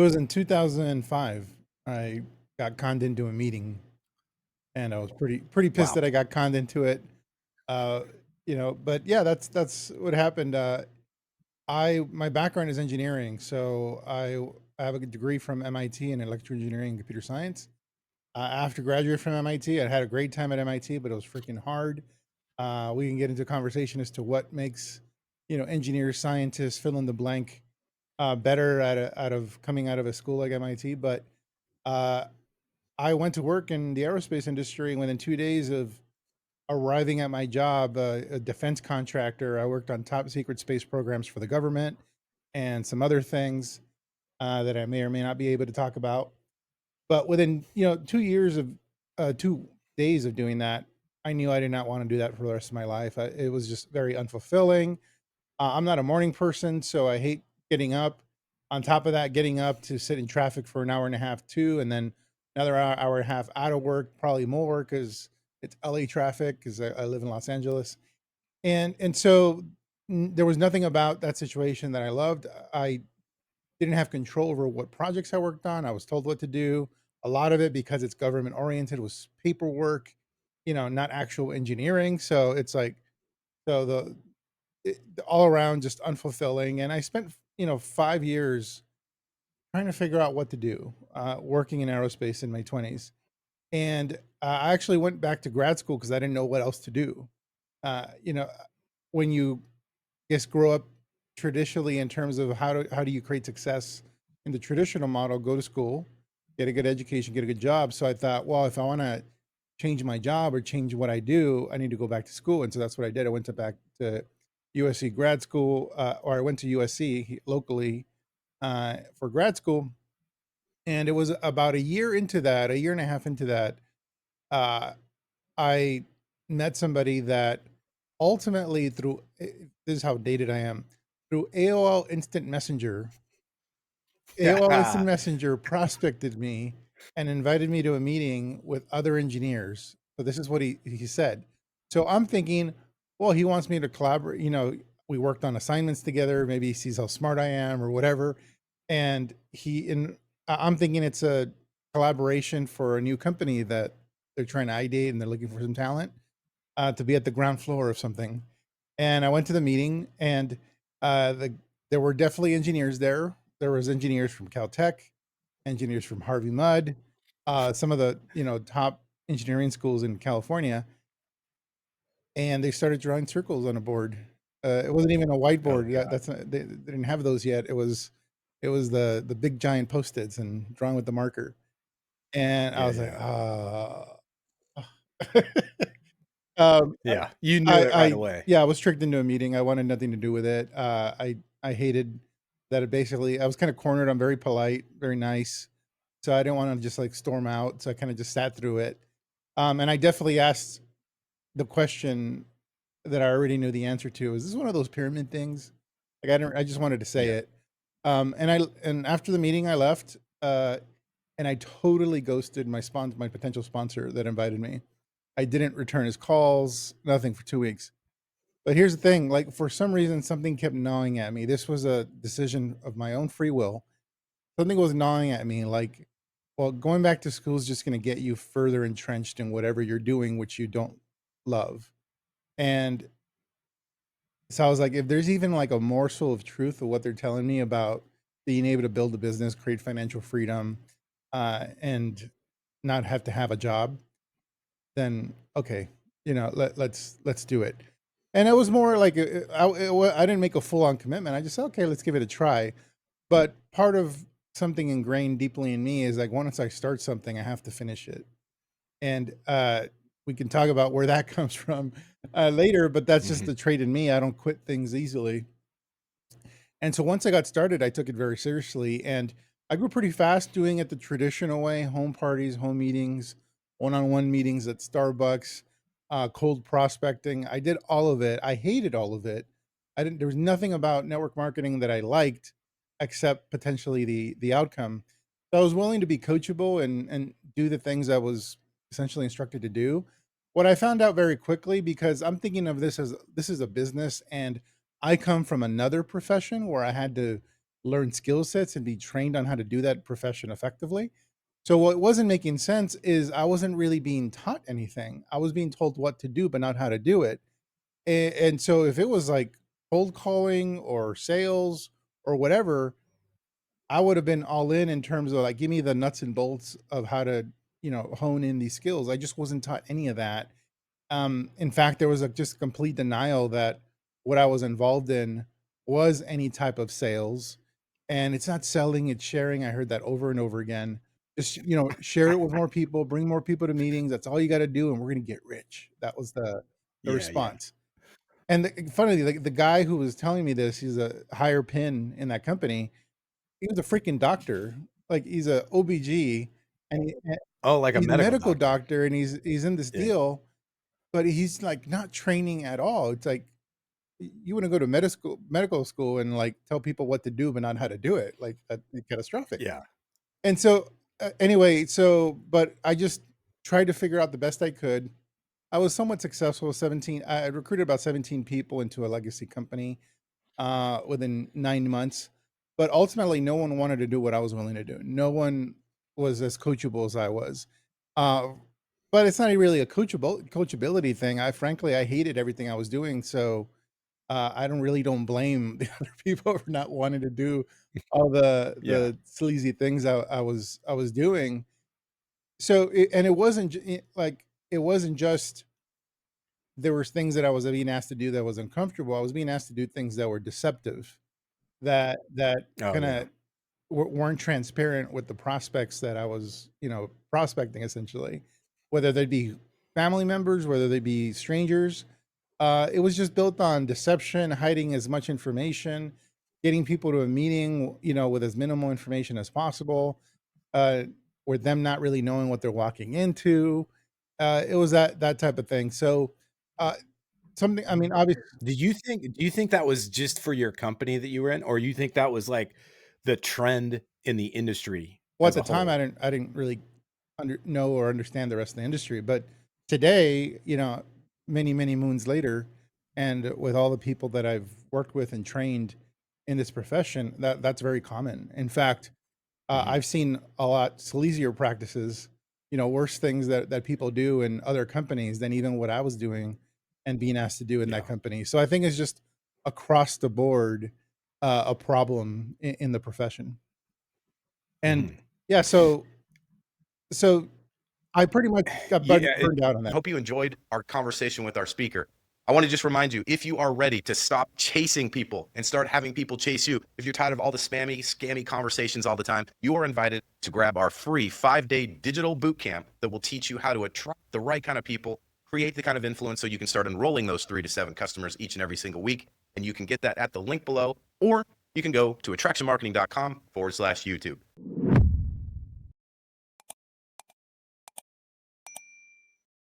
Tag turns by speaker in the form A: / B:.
A: It was in 2005. I got conned into a meeting, and I was pretty pissed
B: Wow.
A: that I got conned into it. Uh, but yeah, that's what happened. I my background is engineering, so I have a degree from MIT in electrical engineering and computer science. After graduating from MIT, I had a great time at MIT, but it was freaking hard. We can get into a conversation as to what makes engineers, scientists, fill in the blank, better out of coming out of a school like MIT. But uh, I went to work in the aerospace industry, and within 2 days of arriving at my job, a defense contractor, I worked on top secret space programs for the government and some other things that I may or may not be able to talk about. But within 2 years of 2 days of doing that, I knew I did not want to do that for the rest of my life. It was just very unfulfilling. I'm not a morning person, so I hate getting up. On top of that, getting up to sit in traffic for an hour and a half too, and then another hour and a half out of work, probably more because it's LA traffic because I live in Los Angeles, and so there was nothing about that situation that I loved. I didn't have control over what projects I worked on. I was told what to do. A lot of it, because it's government oriented, was paperwork, not actual engineering. So it's like, so all around just unfulfilling. And I spent, 5 years trying to figure out what to do, working in aerospace in my 20s. And I actually went back to grad school because I didn't know what else to do. You know, when you just grow up traditionally in terms of how do you create success in the traditional model, go to school, get a good education, get a good job. So I thought, well, if I want to change my job or change what I do, I need to go back to school. And so that's what I did. I went to back to USC grad school, or I went to USC locally for grad school. And it was about a year into that, a year and a half into that, uh, I met somebody that ultimately through this is how dated I am, through AOL Instant Messenger prospected me and invited me to a meeting with other engineers. So this is what he said. So I'm thinking, well, he wants me to collaborate. We worked on assignments together. Maybe he sees how smart I am or whatever. And I'm thinking it's a collaboration for a new company that they're trying to ideate and they're looking for some talent to be at the ground floor of something. And I went to the meeting, and there were definitely engineers there. There was engineers from Caltech, engineers from Harvey Mudd, some of the top engineering schools in California, and they started drawing circles on a board. It wasn't even a
B: Oh
A: whiteboard.
B: god.
A: That's not, they didn't have those yet. It was the big giant post-its and drawing with the marker. And I
B: Yeah,
A: was like,
B: yeah.
A: Um,
B: Yeah. You knew
A: I
B: it right
A: I
B: away.
A: yeah, I was tricked into a meeting. I wanted nothing to do with it. I hated that it basically I was kind of cornered. I'm very polite, very nice. So I didn't want to just like storm out. So I kind of just sat through it. And I definitely asked the question that I already knew the answer to. Is this one of those pyramid things? Like I just wanted to say
B: Yeah.
A: it. And after the meeting I left, and I totally ghosted my potential sponsor that invited me. I didn't return his calls, nothing for 2 weeks. But here's the thing, like for some reason something kept gnawing at me. This was a decision of my own free will. Something was gnawing at me like, well, going back to school is just going to get you further entrenched in whatever you're doing which you don't love. And so I was like, if there's even like a morsel of truth of what they're telling me about being able to build a business, create financial freedom, and not have to have a job, then okay, let's do it. And it was more like I didn't make a full on commitment. I just said, okay, let's give it a try. But part of something ingrained deeply in me is like once I start something, I have to finish it. And we can talk about where that comes from later. But that's just
B: Mhm.
A: the trait in me. I don't quit things easily. And so once I got started, I took it very seriously, and I grew pretty fast doing it the traditional way: home parties, home meetings, one-on-one meetings at Starbucks, cold prospecting. I did all of it. I hated all of it. I didn't. There was nothing about network marketing that I liked, except potentially the outcome. So I was willing to be coachable and do the things I was essentially instructed to do. What I found out very quickly, because I'm thinking of this as this is a business, and I come from another profession where I had to learn skill sets and be trained on how to do that profession effectively. So what wasn't making sense is I wasn't really being taught anything. I was being told what to do, but not how to do it. And so if it was like cold calling or sales or whatever, I would have been all in terms of like, give me the nuts and bolts of how to, hone in these skills. I just wasn't taught any of that. In fact, there was a just complete denial that what I was involved in was any type of sales. And it's not selling, it's sharing. I heard that over and over again. Just, share it with more people, bring more people to meetings. That's all you got to do, and we're going to get rich. That was the
B: Yeah, yeah.
A: response. And funnily, the guy who was telling me this, he's a higher pin in that company. He was a freaking doctor. Like he's a OBG, and
B: Oh, like a
A: he's a
B: medical
A: medical
B: doctor.
A: doctor, and he's in this
B: Yeah.
A: deal, but he's like not training at all. It's like you want to go to medical school and like tell people what to do, but not how to do it. Like that'd be catastrophic.
B: Yeah.
A: And so anyway, but I just tried to figure out the best I could. I was somewhat successful. 17. I recruited about 17 people into a legacy company within 9 months. But ultimately, no one wanted to do what I was willing to do. No one was as coachable as I was. Uh, but it's not really a coachability thing. I hated everything I was doing. So don't blame the other people for not wanting to do all
B: Yeah.
A: the sleazy things I was doing. So it wasn't like it wasn't just there was things that I was being asked to do that was uncomfortable. I was being asked to do things that were deceptive, that
B: Oh,
A: kind
B: yeah.
A: of weren't transparent with the prospects that I was, prospecting essentially, whether they'd be family members, whether they be strangers. It was just built on deception, hiding as much information, getting people to a meeting, with as minimal information as possible, uh, with them not really knowing what they're walking into. It was that type of thing. So, uh, something. I mean, obviously,
B: Do you think that was just for your company that you were in, or you think that was like the trend in the industry
A: well, at
B: as
A: the
B: a
A: time,
B: whole?
A: I didn't really know or understand the rest of the industry, but today, many moons later, and with all the people that I've worked with and trained in this profession, that's very common. In fact,
B: Mhm.
A: I've seen a lot sleazier practices, worse things that people do in other companies than even what I was doing and being asked to do in that
B: Yeah.
A: company. So I think it's just across the board a problem in the profession. And
B: Mhm.
A: yeah, so I pretty much got
B: Yeah,
A: burned out on
B: I
A: that.
B: hope you enjoyed our conversation with our speaker. I want to just remind you, if you are ready to stop chasing people and start having people chase you, if you're tired of all the spammy, scammy conversations all the time, you are invited to grab our free 5-day digital boot camp that will teach you how to attract the right kind of people, create the kind of influence so you can start enrolling those 3 to 7 customers each and every single week. And you can get that at the link below, or you can go to attractionmarketing.com/YouTube.